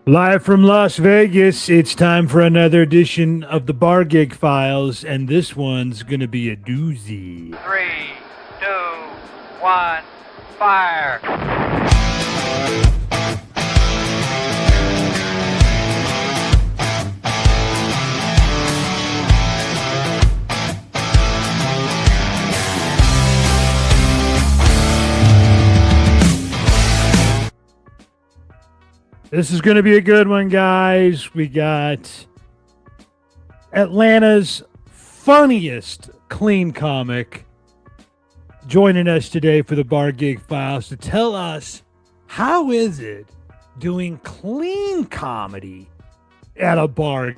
Live from Las Vegas, it's time for another edition of the Bar Gig Files, and this one's going to be a doozy. 3, 2, 1, fire. This is going to be a good one, guys. We got Atlanta's funniest clean comic joining us today for the Bar Gig Files to tell us how is it doing clean comedy at a bar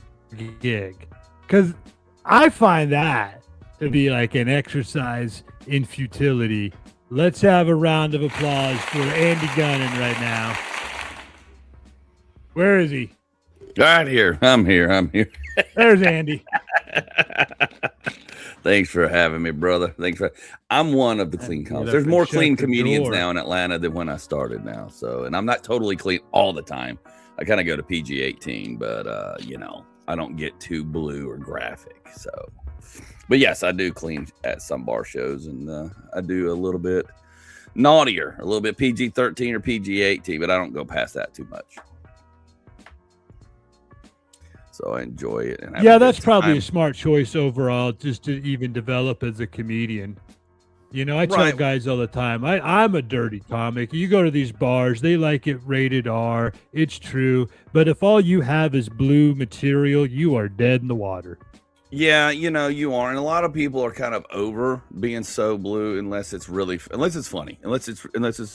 gig? Because I find that to be like an exercise in futility. Let's have a round of applause for Andy Gunnin right now. Where is he? Right here. I'm here. There's Andy. Thanks for having me, brother. I'm one of the clean comics. There's more clean comedians now in Atlanta than when I started now. So, and I'm not totally clean all the time. I kind of go to PG-18, but I don't get too blue or graphic. So, but yes, I do clean at some bar shows, and I do a little bit naughtier, a little bit PG-13 or PG-18, but I don't go past that too much. So I enjoy it. And yeah, that's probably a smart choice overall, just to even develop as a comedian. You know, I tell guys all the time, I'm a dirty comic. You go to these bars, they like it rated R. It's true. But if all you have is blue material, you are dead in the water. Yeah, you are. And a lot of people are kind of over being so blue unless it's funny, unless it's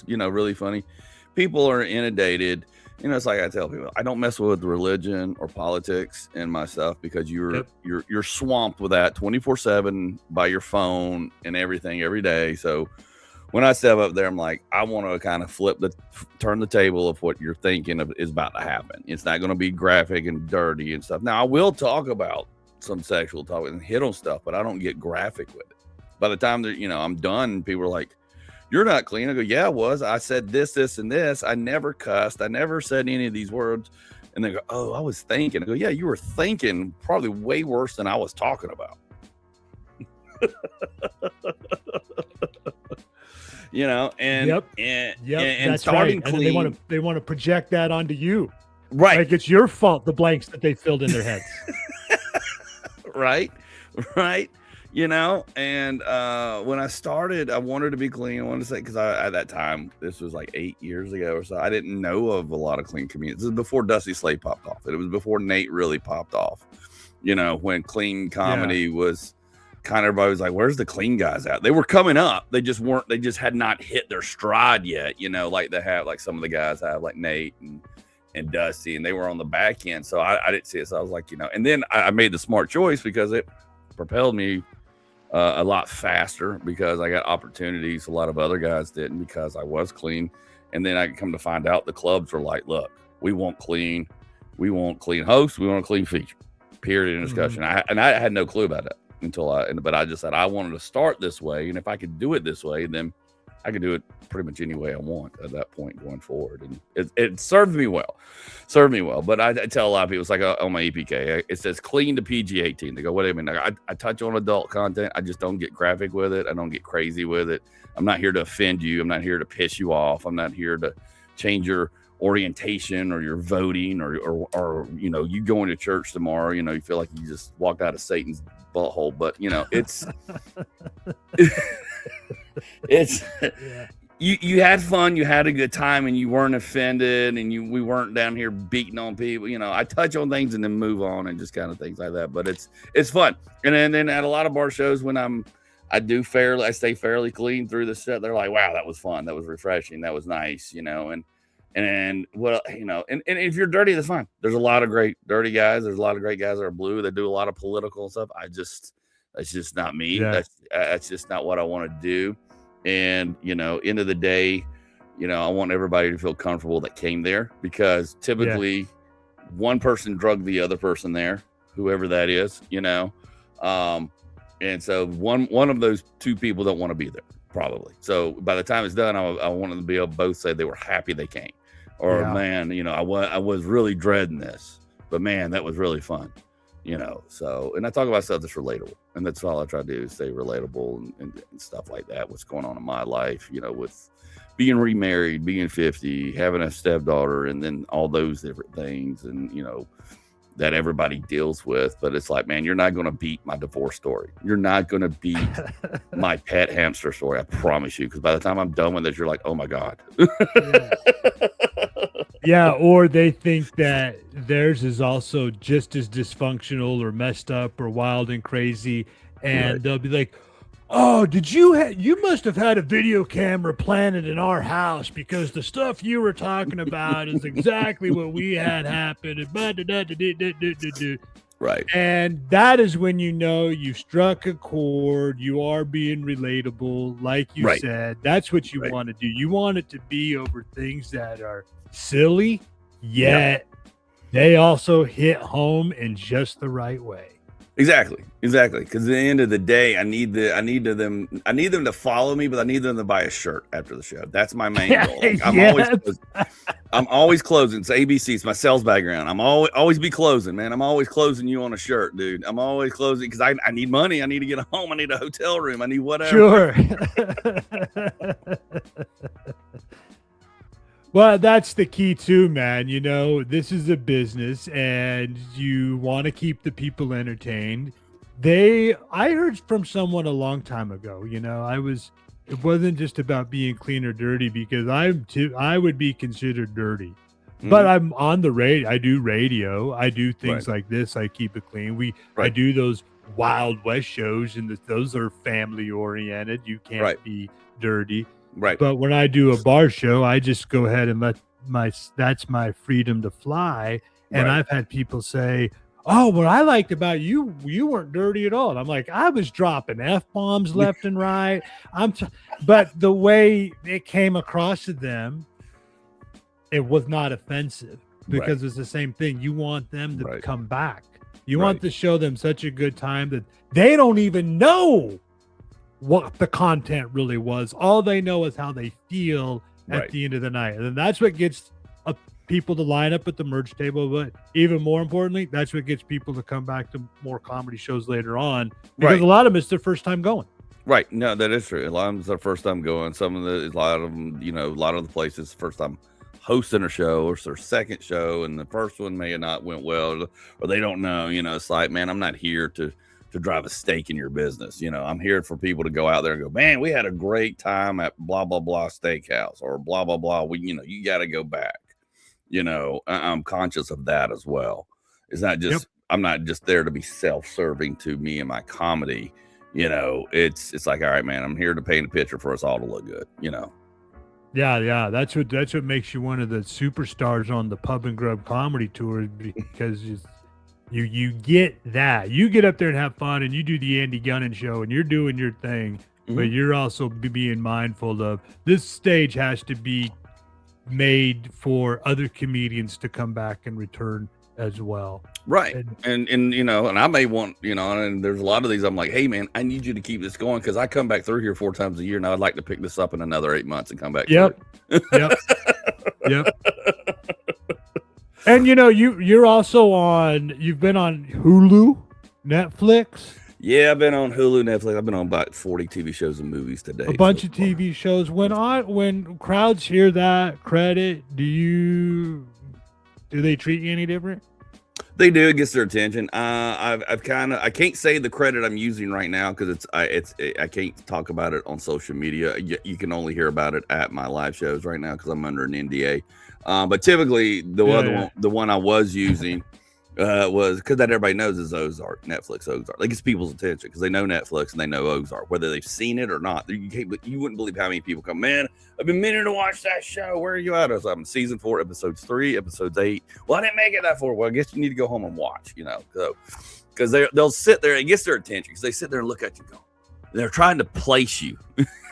really funny. People are inundated. It's like I tell people, I don't mess with religion or politics in my stuff because you're swamped with that 24/7 by your phone and everything every day. So when I step up there, I'm like, I want to kind of turn the table of what you're thinking of is about to happen. It's not going to be graphic and dirty and stuff. Now I will talk about some sexual talk and hit on stuff, but I don't get graphic with it. By the time that I'm done, people are like, "You're not clean." I go, "Yeah, I was. I said this, this, and this. I never cussed. I never said any of these words." And they go, "Oh, I was thinking." I go, "Yeah, you were thinking probably way worse than I was talking about." And that's starting right. clean. And they want to project that onto you. Right. Like it's your fault, the blanks that they filled in their heads. Right. And when I started, I wanted to be clean. I wanted to say, because at that time, this was like 8 years ago or so, I didn't know of a lot of clean comedians. This was before Dusty Slade popped off. It was before Nate really popped off. When clean comedy was kind of, everybody was like, "Where's the clean guys at?" They were coming up. They just had not hit their stride yet, like they have, like some of the guys have, like Nate and Dusty, and they were on the back end. So I didn't see it. So I was like, and then I made the smart choice because it propelled me a lot faster because I got opportunities a lot of other guys didn't because I was clean. And then I come to find out the clubs were like, "Look, we want clean hosts, we want a clean feature, period, in discussion." Mm-hmm. I had no clue about that but I just said I wanted to start this way, and if I could do it this way, then I could do it pretty much any way I want at that point going forward. And it served me well. But I tell a lot of people, it's like on my EPK, it says clean to PG-18. They go, "What do you mean?" I touch on adult content. I just don't get graphic with it. I don't get crazy with it. I'm not here to offend you. I'm not here to piss you off. I'm not here to change your orientation or your voting or you going to church tomorrow, you feel like you just walked out of Satan's butthole. But, it's... It's you had fun, you had a good time, and you weren't offended, and we weren't down here beating on people. I touch on things and then move on and just kind of things like that. But it's fun. And then at a lot of bar shows when I stay fairly clean through the set. They're like, "Wow, that was fun. That was refreshing. That was nice." And if you're dirty, that's fine. There's a lot of great dirty guys. There's a lot of great guys that are blue that do a lot of political stuff. That's just not me. Yeah. That's just not what I want to do. And, end of the day, I want everybody to feel comfortable that came there because typically one person drugged the other person there, whoever that is, and so one of those two people don't want to be there probably. So by the time it's done, I want them to be able to both say they were happy they came. or Yeah. man, I was really dreading this, but man, that was really fun. So, and I talk about stuff that's relatable, and that's all I try to do is stay relatable and stuff like that. What's going on in my life, with being remarried, being 50, having a stepdaughter, and then all those different things, and that everybody deals with. But it's like, man, you're not going to beat my divorce story. You're not going to beat my pet hamster story. I promise you. Because by the time I'm done with it, you're like, oh my God. Yeah, or they think that theirs is also just as dysfunctional or messed up or wild and crazy, and Right. they'll be like, "Oh, you must have had a video camera planted in our house because the stuff you were talking about is exactly what we had happen." Right. And that is when you struck a chord. You are being relatable, like you Right. said. That's what you Right. want to do. You want it to be over things that are silly, yet they also hit home in just the right way. Exactly. Because at the end of the day, I need them to follow me, but I need them to buy a shirt after the show. That's my main goal. Like, I'm always closing. It's ABC. It's my sales background. I'm always be closing, man. I'm always closing you on a shirt, dude. I'm always closing because I need money. I need to get home. I need a hotel room. I need whatever. Sure. Well, that's the key too, man. This is a business and you want to keep the people entertained. I heard from someone a long time ago, it wasn't just about being clean or dirty because I would be considered dirty. But I'm on the radio. I do radio. I do things like this. I keep it clean. I do those Wild West shows, and those are family oriented. You can't be dirty. Right. But when I do a bar show, I just go ahead and that's my freedom to fly. And I've had people say, "Oh, what I liked about you weren't dirty at all." And I'm like, I was dropping F-bombs left and right. But the way it came across to them, it was not offensive because it's the same thing. You want them to come back. You want to show them such a good time that they don't even know what the content really was. All they know is how they feel at the end of the night. And that's what gets people to line up at the merch table. But even more importantly, that's what gets people to come back to more comedy shows later on, because a lot of them, it's their first time going. Right. No, that is true. A lot of them is their first time going. A lot of them, a lot of the places, first time hosting a show, or it's their second show, and the first one may have not went well, or they don't know. It's like, man, I'm not here to drive a stake in your business. I'm here for people to go out there and go, man, we had a great time at blah, blah, blah steakhouse, or blah, blah, blah. You got to go back. I'm conscious of that as well. It's not just, I'm not just there to be self-serving to me and my comedy. It's like, all right, man, I'm here to paint a picture for us all to look good, Yeah. That's what makes you one of the superstars on the Pub and Grub Comedy Tour, because you get that. You get up there and have fun, and you do the Andy Gunnin show, and you're doing your thing, but you're also being mindful of this stage has to be made for other comedians to come back and return as well. Right. And I may want, and there's a lot of these, I'm like, hey man, I need you to keep this going, because I come back through here 4 times a year, and I'd like to pick this up in another 8 months and come back. Yep. And you're also you've been on Hulu, Netflix. Yeah, I've been on Hulu, Netflix. I've been on about 40 TV shows and movies today. A bunch of TV shows. When crowds hear that credit, do they treat you any different? They do. It gets their attention. I can't say the credit I'm using right now because I can't talk about it on social media. You can only hear about it at my live shows right now because I'm under an NDA. But typically the one I was using was, because that everybody knows, is Ozark, Netflix Ozark. Like, it's people's attention because they know Netflix and they know Ozark, whether they've seen it or not. You wouldn't believe how many people come, man, I've been meaning to watch that show. Where are you at? I was in season 4, episodes 3, episodes 8. Well, I didn't make it that far. Well, I guess you need to go home and watch, so because they'll sit there. It gets their attention because they sit there and look at you and go, they're trying to place you.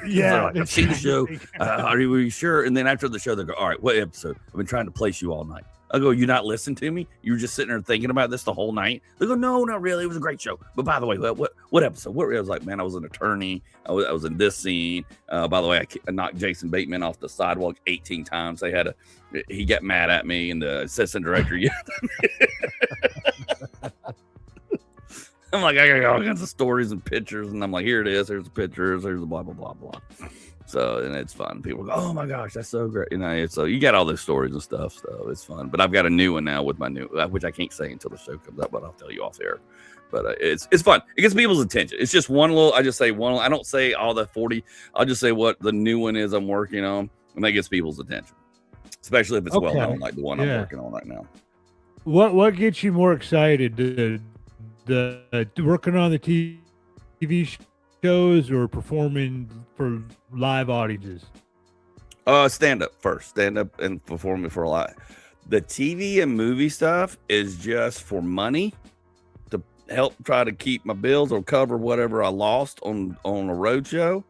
Yeah, like, I've seen the show. Are you sure? And then after the show, they go, all right, what episode? I've been trying to place you all night. I go, you not listen to me? You were just sitting there thinking about this the whole night? They go, no, not really. It was a great show. But by the way, what episode? I was like, man, I was an attorney. I was in this scene. By the way, I knocked Jason Bateman off the sidewalk 18 times. He got mad at me, and the assistant director yelled at me. I'm like, I got all kinds of stories and pictures, and I'm like, here it is. Here's the pictures. Here's the blah, blah, blah, blah. So, and it's fun. People go, oh my gosh, that's so great. So you got all those stories and stuff. So it's fun. But I've got a new one now with my new, which I can't say until the show comes out, but I'll tell you off air. But it's fun. It gets people's attention. It's just I just say one. I don't say all the 40. I'll just say what the new one is I'm working on, and that gets people's attention, especially if it's well known, like the one I'm working on right now. What gets you more excited? The working on the TV shows or performing for live audiences? Stand up first. Stand up and performing for a lot. The TV and movie stuff is just for money to help try to keep my bills or cover whatever I lost on a road show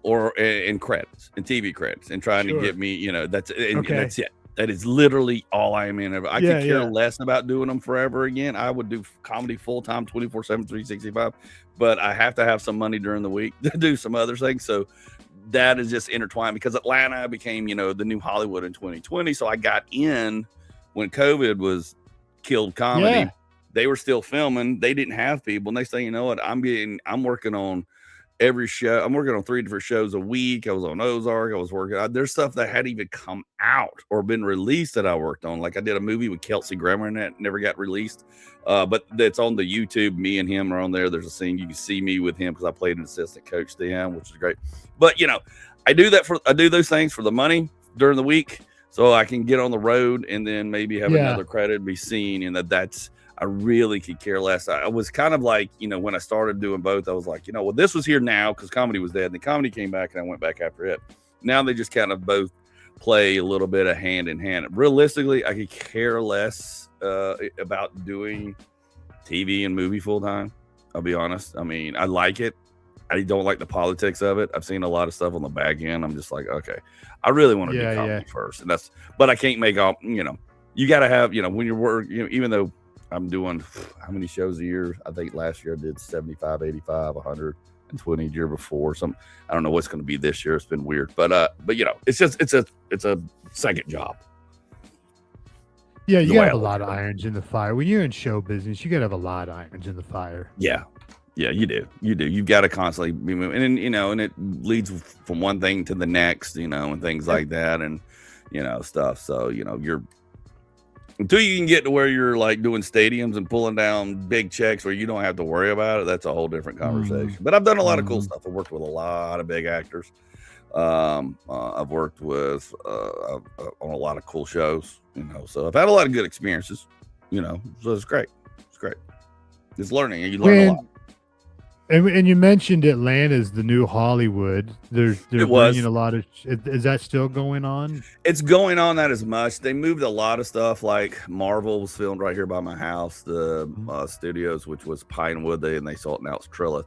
or in credits and TV credits and trying to get me, that's it. That is literally all I am in. I could care less about doing them forever again. I would do comedy full time, 24/7, 365, but I have to have some money during the week to do some other things. So that is just intertwined because Atlanta became, the new Hollywood in 2020. So I got in when COVID was killed comedy. Yeah. They were still filming. They didn't have people. Next thing you know it, I'm working on every show. I'm working on 3 different shows a week. I was on Ozark. I was working. There's stuff that hadn't even come out or been released that I worked on. Like I did a movie with Kelsey Grammer and that never got released. But it's on the YouTube. Me and him are on there. There's a scene you can see me with him because I played an assistant coach to him, which is great. But I do those things for the money during the week so I can get on the road and then maybe have another credit, be seen, and that's. I really could care less. I was kind of like, when I started doing both, I was like, well, this was here now because comedy was dead. And the comedy came back and I went back after it. Now they just kind of both play a little bit of hand in hand. Realistically, I could care less about doing TV and movie full time. I'll be honest. I mean, I like it. I don't like the politics of it. I've seen a lot of stuff on the back end. I'm just like, okay, I really want to do comedy first. And but I can't make all, you got to have, when you're working, even though I'm doing how many shows a year? I think last year I did 75, 85, 120 the year before. I don't know what's going to be this year. It's been weird, but it's a second job. Yeah, you gotta have a lot of irons in the fire. When you're in show business, you gotta have a lot of irons in the fire. Yeah, you do. You've got to constantly be moving, and and it leads from one thing to the next, and things like that, and stuff. So you're. Until you can get to where you're like doing stadiums and pulling down big checks where you don't have to worry about it, that's a whole different conversation. But I've done a lot of cool stuff. I've worked with a lot of big actors. I've worked with on a lot of cool shows, so I've had a lot of good experiences, so it's great. It's great. It's learning and you learn a lot. And you mentioned Atlanta's the new Hollywood. They're bringing a lot of. Is that still going on? It's going on not as much. They moved a lot of stuff. Like Marvel was filmed right here by my house. The studios, which was Pinewood, and they saw it now it's Trillith.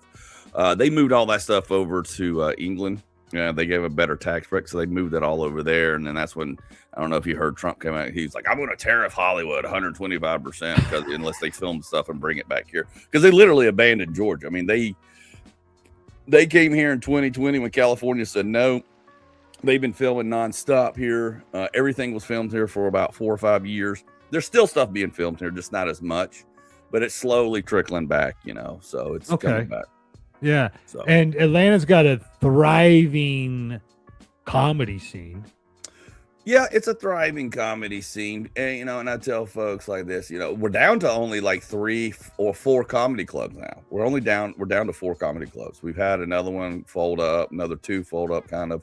They moved all that stuff over to England. They gave a better tax break, so they moved it all over there. And then that's when I don't know if you heard Trump come out. He's like, "I'm going to tariff Hollywood 125% because unless they film stuff and bring it back here, because they literally abandoned Georgia. I mean, they came here in 2020 when California said no. They've been filming nonstop here. Everything was filmed here for about 4 or 5 years. There's still stuff being filmed here, just not as much, but it's slowly trickling back. So it's coming back. Yeah. So. And Atlanta's got a thriving comedy scene. Yeah, it's a thriving comedy scene. And, and I tell folks like this, we're down to only like 3 or 4 comedy clubs now. We're down to 4 comedy clubs. We've had another one fold up, another 2 fold up kind of.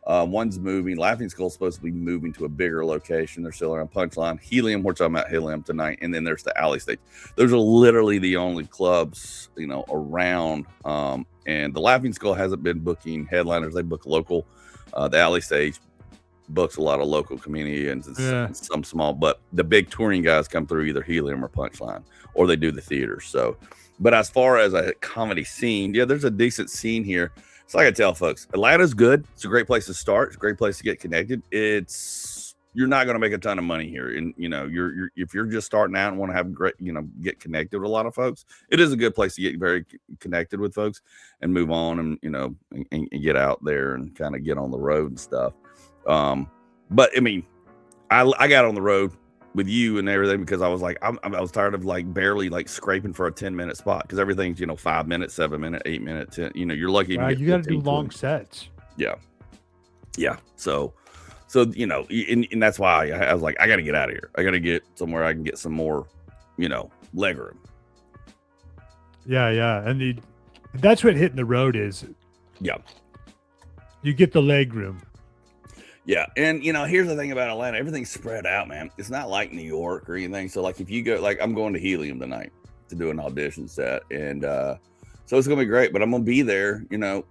One's moving. Laughing Skull's supposed to be moving to a bigger location. They're still around Punchline. Helium, we're talking about Helium tonight. And then there's the Alley Stage. Those are literally the only clubs, around. And the Laughing Skull hasn't been booking headliners. They book local. The Alley Stage books a lot of local comedians and Yeah. some small, but the big touring guys come through either Helium or Punchline, or they do the theaters. So, but as far as a comedy scene, yeah, there's a decent scene here. It's like I tell folks, Atlanta's good. It's a great place to start. It's a great place to get connected. You're not going to make a ton of money here. And, you know, if you're just starting out and want to have great, you know, get connected with a lot of folks, it is a good place to get very connected with folks and move on and, you know, and get out there and kind of get on the road and stuff. But I mean, I got on the road with you and everything because I was like, I was tired of like barely like scraping for a 10-minute spot because everything's, you know, 5 minutes, 7 minute, 8 minute, 10, you know, you're lucky. You got to do long sets. Yeah. Yeah. So, you know, and that's why I was like, I got to get out of here. I got to get somewhere I can get some more, you know, leg room. Yeah. Yeah. And that's what hitting the road is. Yeah. You get the leg room. Yeah. And, you know, here's the thing about Atlanta. Everything's spread out, man. It's not like New York or anything. So, like, if you go, like, I'm going to Helium tonight to do an audition set. And so it's going to be great. But I'm going to be there, you know,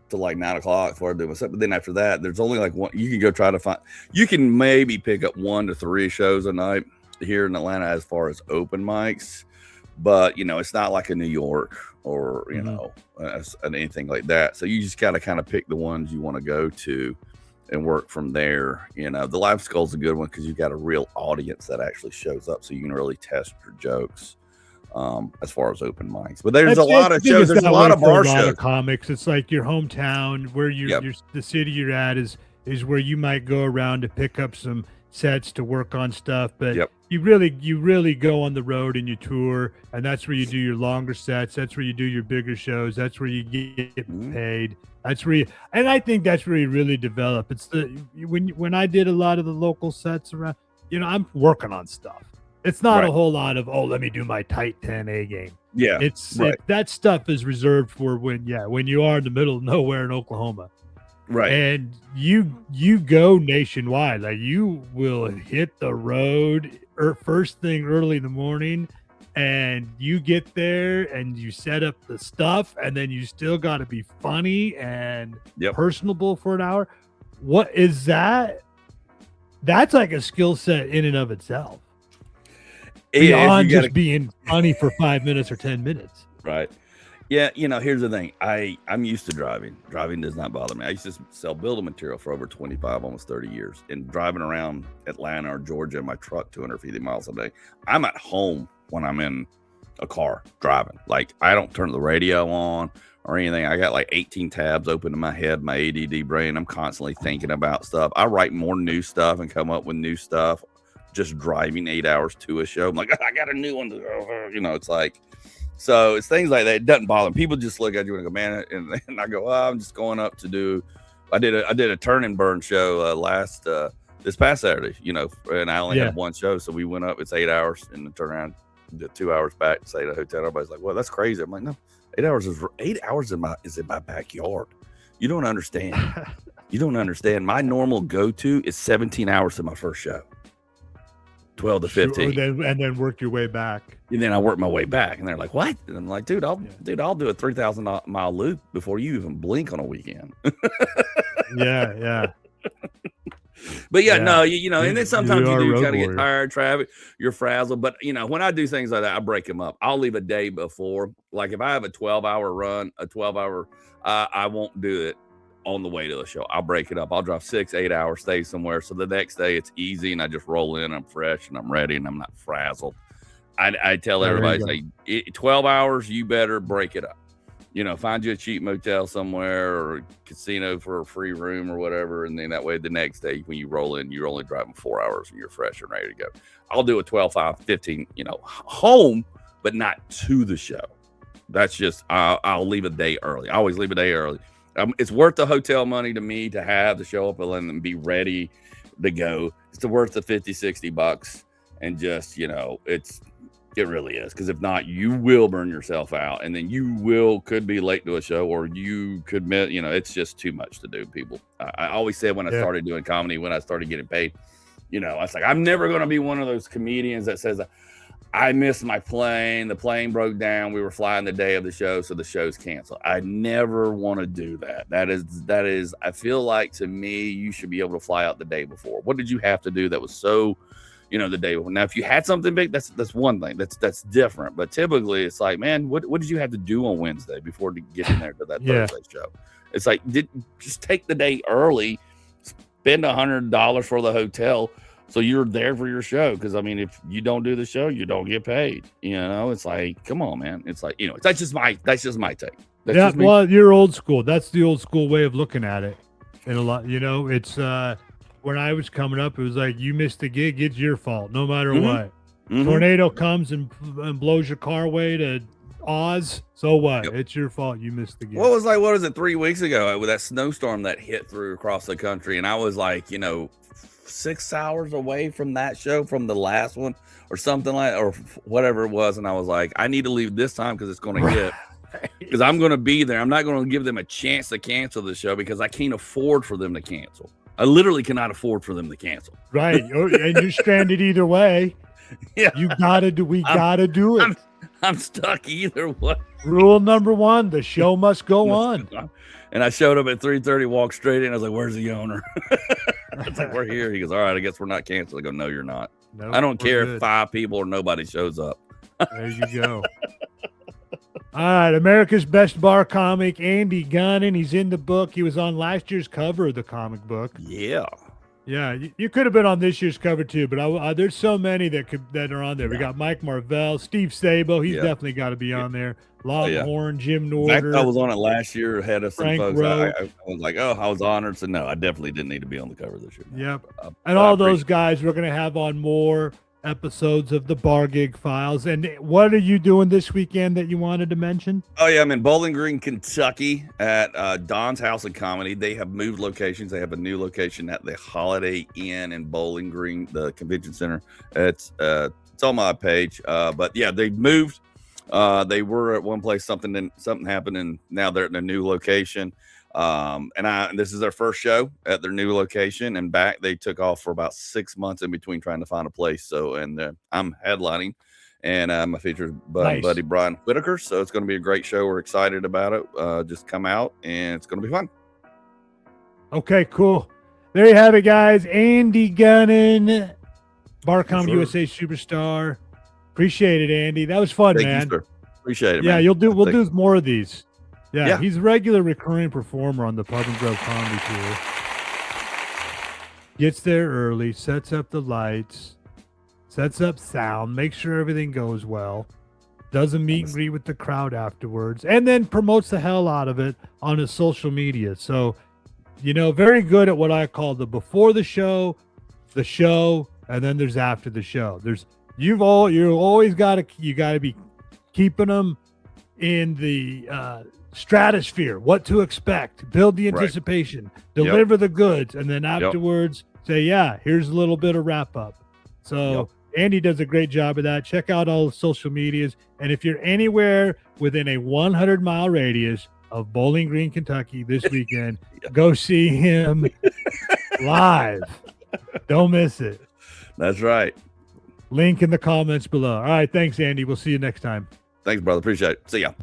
till like 9 o'clock before I do my set. But then after that, there's only like one. You can go try to find, you can maybe pick up 1 to 3 shows a night here in Atlanta as far as open mics. But, you know, it's not like a New York or, you know, anything like that. So you just got to kind of pick the ones you want to go to and work from there. You know, the Live Skull's a good one because you got a real audience that actually shows up, so you can really test your jokes as far as open mics. But there's a lot of shows. There's a lot of bar shows. Comics. It's like your hometown, where the city you're at is where you might go around to pick up some sets to work on stuff. But you really go on the road and you tour, and that's where you do your longer sets. That's where you do your bigger shows. That's where you get paid. That's where and I think that's where you really develop. It's when I did a lot of the local sets around, you know, I'm working on stuff. It's not a whole lot of, let me do my tight 10A game. Yeah. That stuff is reserved for when you are in the middle of nowhere in Oklahoma. Right. And you go nationwide. Like, you will hit the road first thing early in the morning, and you get there and you set up the stuff, and then you still got to be funny and personable for an hour. What is that? That's like a skill set in and of itself. Beyond just being funny for 5 minutes or 10 minutes. Right. Yeah. You know, here's the thing. I'm used to driving. Driving does not bother me. I used to sell building material for over 25, almost 30 years, and driving around Atlanta or Georgia in my truck 250 miles a day. I'm at home when I'm in a car driving. Like, I don't turn the radio on or anything. I got like 18 tabs open in my head, my ADD brain. I'm constantly thinking about stuff. I write more new stuff and come up with new stuff just driving 8 hours to a show. I'm like, I got a new one. You know, it's like, so it's things like that. It doesn't bother me. People just look at you and go, man, and I go, I'm just going up to do. I did a turn and burn show this past Saturday, you know, and I only had one show, so we went up. It's 8 hours and then turn around, did 2 hours back, stay at a hotel. Everybody's like, well, that's crazy. I'm like, no, 8 hours is in my backyard. You don't understand. You don't understand. My normal go-to is 17 hours to my first show. 12 to 15, and then work your way back. And then I work my way back, and they're like, "What?" And I'm like, "Dude, I'll do a 3,000 mile loop before you even blink on a weekend." yeah. But no, you know, and then sometimes you do kind of get tired, traffic, you're frazzled. But you know, when I do things like that, I break them up. I'll leave a day before. Like if I have a 12-hour run, I won't do it on the way to the show. I'll break it up. I'll drive 6-8 hours, stay somewhere, so the next day it's easy and I just roll in. I'm fresh and I'm ready and I'm not frazzled. I tell everybody, say 12 hours, you better break it up. You know, find you a cheap motel somewhere or a casino for a free room or whatever, and then that way the next day when you roll in, you're only driving 4 hours and you're fresh and ready to go. I'll do a 12, 5, 15, you know, home, but not to the show. That's just I'll leave a day early. I always leave a day early. It's worth the hotel money to me to have to show up and be ready to go. It's worth the $50-$60 and just, you know, it really is. Because if not, you will burn yourself out, and then you could be late to a show, or you could miss, you know, it's just too much to do, people. I always said when I started doing comedy, when I started getting paid, you know, I was like, I'm never going to be one of those comedians that says, I missed my plane. The plane broke down. We were flying the day of the show, so the show's canceled. I never want to do that. That is. I feel like, to me, you should be able to fly out the day before. What did you have to do that was so, the day before? Now, if you had something big, that's one thing. That's different. But typically, it's like, man, what did you have to do on Wednesday before to get in there to that Thursday show? It's like, just take the day early, spend $100 for the hotel, so you're there for your show. Because I mean, if you don't do the show, you don't get paid. It's like, come on, man. It's like, that's just my take. That's well, you're old school. That's the old school way of looking at it. And a lot, it's when I was coming up, it was like, you missed the gig, it's your fault, no matter what. Tornado comes and blows your car away to Oz. So what? Yep. It's your fault. You missed the gig. What was it 3 weeks ago with that snowstorm that hit through across the country, and I was like, 6 hours away from that show, from the last one or something or whatever it was. And I was like, I need to leave this time because it's going to hit, because I'm going to be there. I'm not going to give them a chance to cancel the show because I can't afford for them to cancel. I literally cannot afford for them to cancel. Right. And you're stranded either way. Yeah. We gotta do it. I'm stuck either way. Rule number 1, the show must go on. And I showed up at 3:30, walked straight in. I was like, where's the owner? It's like, we're here. He goes, all right, I guess we're not canceled. I go, no, you're not. Nope, I don't care if 5 people or nobody shows up. There you go. All right, America's Best Bar Comic, Andy Gunnin. He's in the book. He was on last year's cover of the comic book. Yeah. Yeah, you could have been on this year's cover too, but there's so many that are on there. Yeah. We got Mike Marvell, Steve Sabo. He's definitely got to be on there. Longhorn, Jim Norder. I was on it last year ahead of some Frank folks. I was like, I was honored. So no, I definitely didn't need to be on the cover this year. Yep. And all those guys we're going to have on more episodes of the Bar Gig Files. And what are you doing this weekend that you wanted to mention? Oh yeah, I'm in Bowling Green, Kentucky at Don's House of Comedy. They have moved locations. They have a new location at the Holiday Inn in Bowling Green, the convention center. It's on my page. But yeah, they moved. They were at one place, something happened, and now they're at a new location. And this is their first show at their new location, and back they took off for about 6 months in between trying to find a place. So, and I'm headlining, and my featured buddy Brian Whitaker. So it's going to be a great show. We're excited about it. Just come out, and it's going to be fun. Okay, cool. There you have it, guys. Andy Gunnin, Bar Comedy USA superstar. Appreciate it, Andy. That was fun, man. You, sir. Appreciate it. Yeah, man. we'll do more of these. Yeah, he's a regular recurring performer on the Pub and Grub Comedy Tour. Gets there early, sets up the lights, sets up sound, makes sure everything goes well, does a meet and greet with the crowd afterwards, and then promotes the hell out of it on his social media. So, very good at what I call the before the show, and then there's after the show. You always got to be keeping them in the stratosphere, what to expect, build the anticipation, deliver the goods, and then afterwards say, here's a little bit of wrap up. So Andy does a great job of that. Check out all the social medias. And if you're anywhere within a 100-mile radius of Bowling Green, Kentucky this weekend, go see him live. Don't miss it. That's right. Link in the comments below. All right. Thanks, Andy. We'll see you next time. Thanks, brother. Appreciate it. See ya.